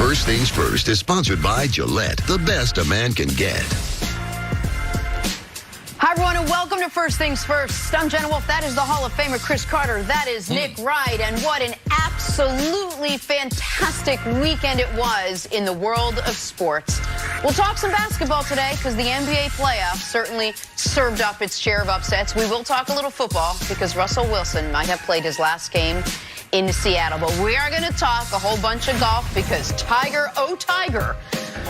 First Things First is sponsored by Gillette, the best a man can get. Hi, everyone, and welcome to First Things First. I'm Jenna Wolf. That is the Hall of Famer Chris Carter. That is Nick Wright. And what an absolutely fantastic weekend it was in the world of sports. We'll talk some basketball today because the NBA playoffs certainly served up its share of upsets. We will talk a little football because Russell Wilson might have played his last game in Seattle. But we are going to talk a whole bunch of golf because Tiger, oh Tiger.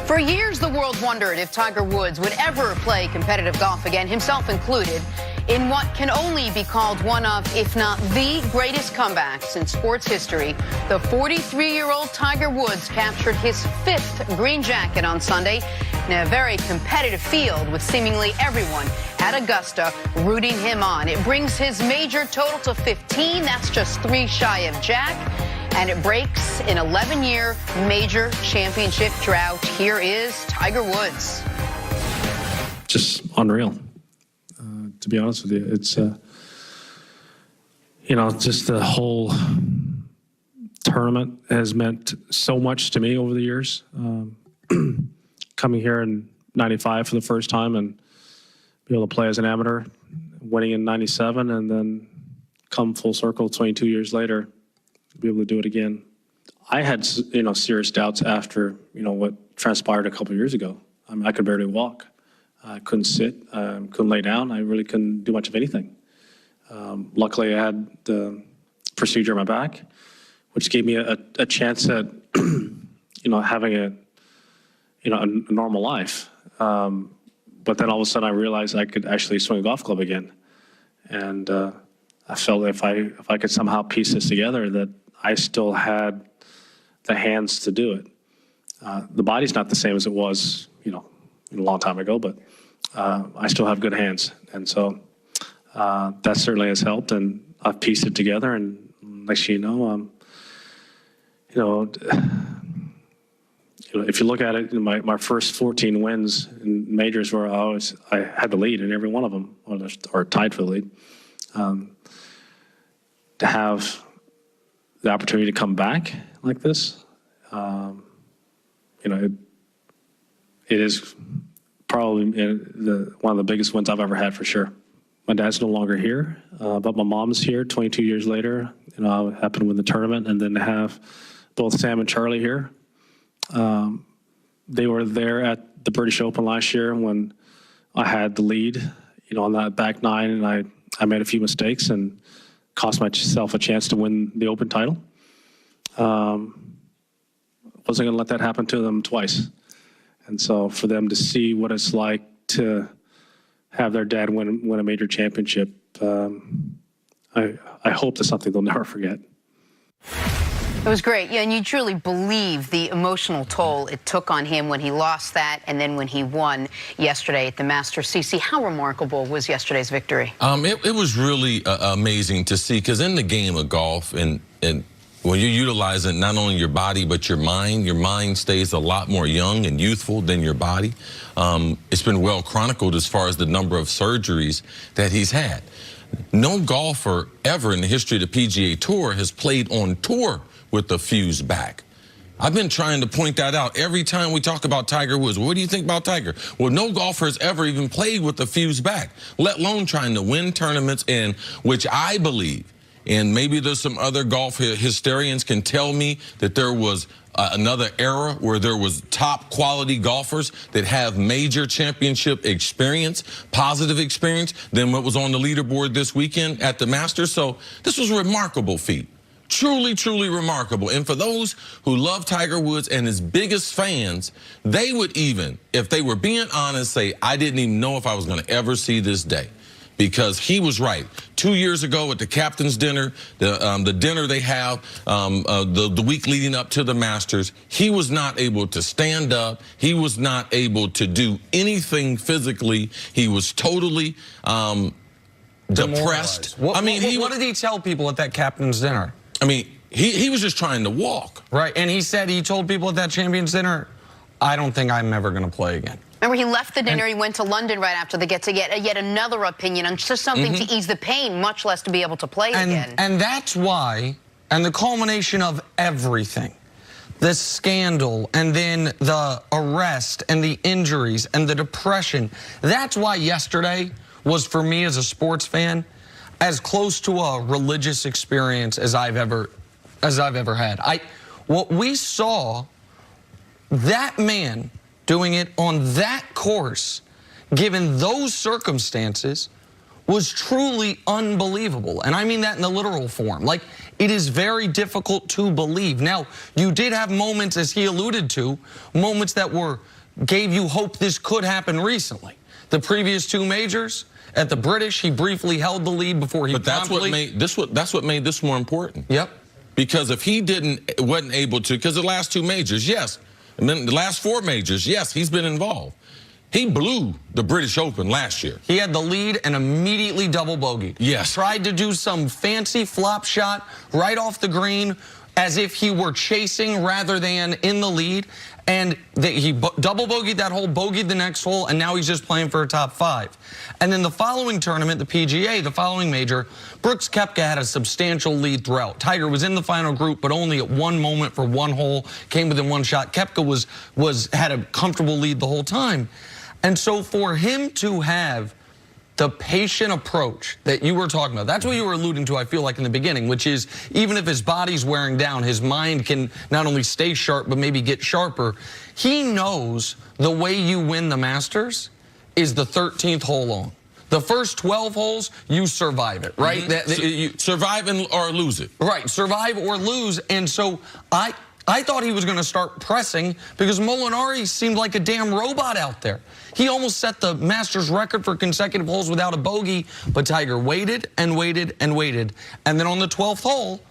For years, the world wondered if Tiger Woods would ever play competitive golf again, himself included, in what can only be called one of, if not the greatest comebacks in sports history. The 43-year-old Tiger Woods captured his 5th green jacket on Sunday in a very competitive field with seemingly everyone at Augusta rooting him on. It brings his major total to 15. That's just 3 shy of Jack. And it breaks an 11-year major championship drought. Here is Tiger Woods. Just unreal, to be honest with you. It's, just the whole tournament has meant so much to me over the years. Coming here in '95 for the first time and be able to play as an amateur, winning in '97, and then come full circle 22 years later, to be able to do it again. I had, serious doubts after, what transpired a couple of years ago. I mean, I could barely walk. I couldn't sit, couldn't lay down. I really couldn't do much of anything. Luckily, I had the procedure on my back, which gave me a chance at, having a normal life. But then all of a sudden, I realized I could actually swing a golf club again, and I felt if I could somehow piece this together, that I still had the hands to do it. The body's not the same as it was, a long time ago, but I still have good hands, and so that certainly has helped. And I've pieced it together, and next thing you know, if you look at it, my first 14 wins in majors were I had the lead in every one of them, or tied for the lead. To have the opportunity to come back like this, it is probably one of the biggest wins I've ever had, for sure. My dad's no longer here, but my mom's here 22 years later. I happened to win the tournament, and then to have both Sam and Charlie here. They were there at the British Open last year when I had the lead, on that back nine, and I made a few mistakes and cost myself a chance to win the Open title. Wasn't going to let that happen to them twice. And so for them to see what it's like to have their dad win a major championship, I hope that's something they'll never forget. It was great. Yeah, and you truly believe the emotional toll it took on him when he lost that and then when he won yesterday at the Masters. CC, how remarkable was yesterday's victory? It was really amazing to see, because in the game of golf, and when you're utilizing not only your body but your mind stays a lot more young and youthful than your body. It's been well chronicled as far as the number of surgeries that he's had. No golfer ever in the history of the PGA Tour has played on tour with a fused back. I've been trying to point that out every time we talk about Tiger Woods. What do you think about Tiger? Well, no golfer has ever even played with a fused back, let alone trying to win tournaments, in which I believe, and maybe there's some other golf historians can tell me that there was another era where there was top quality golfers that have major championship experience, positive experience, than what was on the leaderboard this weekend at the Masters. So this was a remarkable feat. Truly, truly remarkable. And for those who love Tiger Woods and his biggest fans, they would even, if they were being honest, say, I didn't even know if I was going to ever see this day. Because he was right. 2 years ago at the captain's dinner, the dinner they have the week leading up to the Masters, he was not able to stand up. He was not able to do anything physically. He was totally depressed. What did he tell people at that captain's dinner? I mean, he was just trying to walk. Right, and he told people at that champion's dinner, I don't think I'm ever going to play again. Remember, he left the dinner, he went to London right after to get yet another opinion on just something to ease the pain, much less to be able to play again. And that's why, and the culmination of everything, the scandal and then the arrest and the injuries and the depression. That's why yesterday was, for me as a sports fan, as close to a religious experience as I've ever had. What we saw, that man doing it on that course, given those circumstances, was truly unbelievable. And I mean that in the literal form. Like, it is very difficult to believe. Now, you did have moments, as he alluded to, moments that gave you hope this could happen recently. The previous two majors, at the British, he briefly held the lead before he that's what made this more important. Yep. Because if he wasn't able to, because the last two majors, yes, and then the last four majors, yes, he's been involved. He blew the British Open last year. He had the lead and immediately double bogeyed. Yes. Tried to do some fancy flop shot right off the green as if he were chasing rather than in the lead. And he double bogeyed that hole, bogeyed the next hole, and now he's just playing for a top 5. And then the following tournament, the PGA, the following major, Brooks Koepka had a substantial lead throughout. Tiger was in the final group, but only at one moment for one hole, came within one shot. Koepka had a comfortable lead the whole time. And so for him to have the patient approach that you were talking about, that's what you were alluding to, I feel like, in the beginning, which is even if his body's wearing down, his mind can not only stay sharp, but maybe get sharper. He knows the way you win the Masters is the 13th hole on. The first 12 holes, you survive it, right? You survive or lose it. Right, survive or lose. And so I thought he was going to start pressing because Molinari seemed like a damn robot out there. He almost set the Masters record for consecutive holes without a bogey, but Tiger waited and waited and waited. And then on the 12th hole,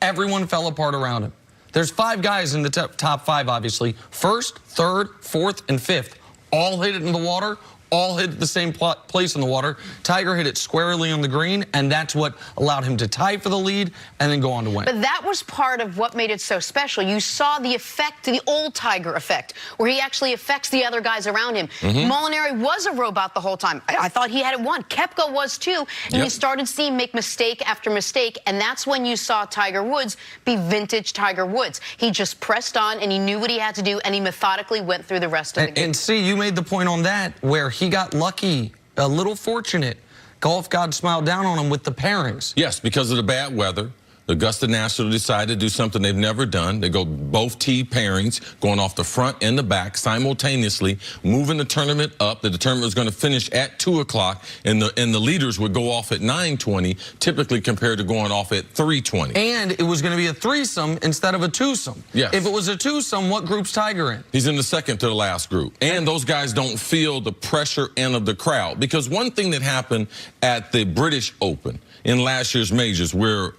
everyone fell apart around him. There's 5 guys in the top 5, obviously. First, third, fourth, and fifth. All hit it in the water. All hit the same place in the water. Tiger hit it squarely on the green, and that's what allowed him to tie for the lead and then go on to win. But that was part of what made it so special. You saw the effect, the old Tiger effect, where he actually affects the other guys around him. Molinari was a robot the whole time. I thought he had it won. Koepka was too, and you started seeing him make mistake after mistake, and that's when you saw Tiger Woods be vintage Tiger Woods. He just pressed on, and he knew what he had to do, and he methodically went through the rest of the game. And see, you made the point on that, where he got lucky, a little fortunate. Golf God smiled down on him with the pairings. Yes, because of the bad weather. The Augusta National decided to do something they've never done. They go both tee pairings, going off the front and the back simultaneously, moving the tournament up. The tournament was going to finish at 2 o'clock, and the leaders would go off at 9:20, typically compared to going off at 3:20. And it was going to be a threesome instead of a twosome. Yes. If it was a twosome, what group's Tiger in? He's in the second to the last group. And those guys don't feel the pressure and of the crowd. Because one thing that happened at the British Open in last year's majors, where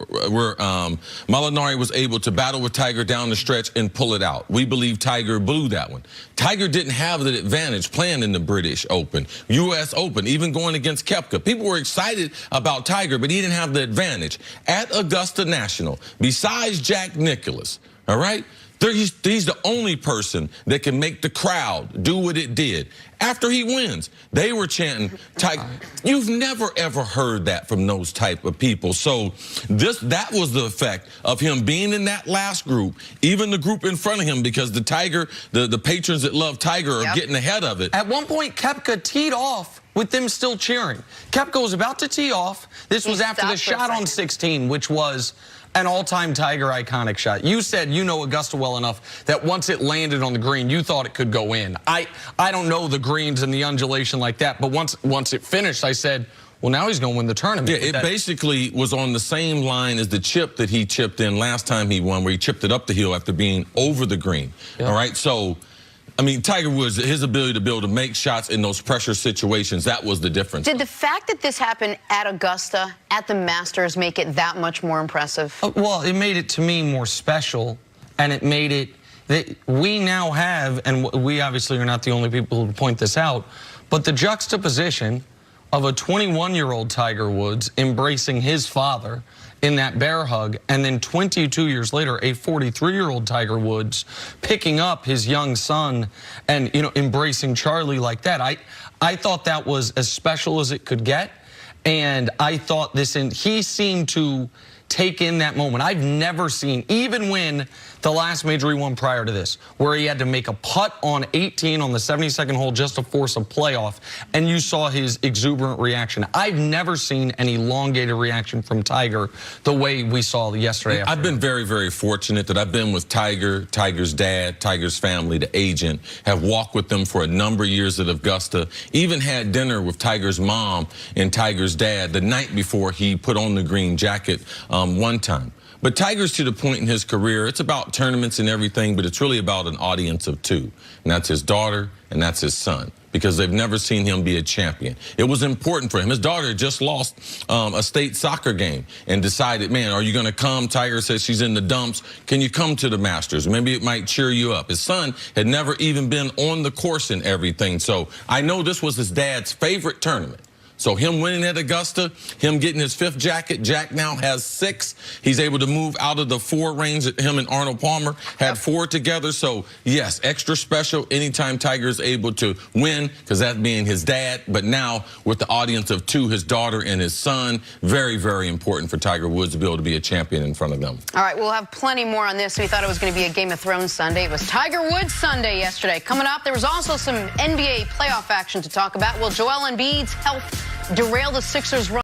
Molinari was able to battle with Tiger down the stretch and pull it out. We believe Tiger blew that one. Tiger didn't have the advantage playing in the British Open, U.S. Open, even going against Koepka. People were excited about Tiger, but he didn't have the advantage. At Augusta National, besides Jack Nicklaus, all right, he's the only person that can make the crowd do what it did. After he wins, they were chanting, Tiger. You've never, ever heard that from those type of people. So that was the effect of him being in that last group, even the group in front of him, because the patrons that love Tiger are getting ahead of it. At one point, Koepka teed off with them still cheering. Koepka was about to tee off. This was after the shot on 16, which was an all-time Tiger iconic shot. You said you know Augusta well enough that once it landed on the green, you thought it could go in. I don't know the greens and the undulation like that, but once it finished, I said, well, now he's going to win the tournament. Yeah, it basically was on the same line as the chip that he chipped in last time he won, where he chipped it up the hill after being over the green. All right, so I mean, Tiger Woods, his ability to be able to make shots in those pressure situations, that was the difference. Did the fact that this happened at Augusta, at the Masters, make it that much more impressive? Well, it made it, to me, more special, and it made it that we now have, and we obviously are not the only people who point this out, but the juxtaposition of a 21-year-old Tiger Woods embracing his father in that bear hug, and then 22 years later, a 43-year-old Tiger Woods picking up his young son and, you know, embracing Charlie like that. I thought that was as special as it could get, and I thought he seemed to take in that moment. I've never seen, even when the last major he won prior to this, where he had to make a putt on 18 on the 72nd hole just to force a playoff, and you saw his exuberant reaction. I've never seen an elongated reaction from Tiger the way we saw yesterday. I've been very, very fortunate that I've been with Tiger, Tiger's dad, Tiger's family, the agent, have walked with them for a number of years at Augusta, even had dinner with Tiger's mom and Tiger's dad the night before he put on the green jacket one time. But Tiger's to the point in his career, it's about tournaments and everything, but it's really about an audience of two. And that's his daughter and that's his son, because they've never seen him be a champion. It was important for him. His daughter had just lost a state soccer game and decided, man, are you going to come? Tiger says she's in the dumps. Can you come to the Masters? Maybe it might cheer you up. His son had never even been on the course and everything. So I know this was his dad's favorite tournament. So him winning at Augusta, him getting his 5th jacket, Jack now has 6. He's able to move out of the 4 range that him and Arnold Palmer had 4 together. So, yes, extra special anytime Tiger is able to win, because that being his dad. But now with the audience of 2, his daughter and his son, very, very important for Tiger Woods to be able to be a champion in front of them. All right, we'll have plenty more on this. We thought it was going to be a Game of Thrones Sunday. It was Tiger Woods Sunday yesterday. Coming up, there was also some NBA playoff action to talk about. Will Joel Embiid's health derail the Sixers' run?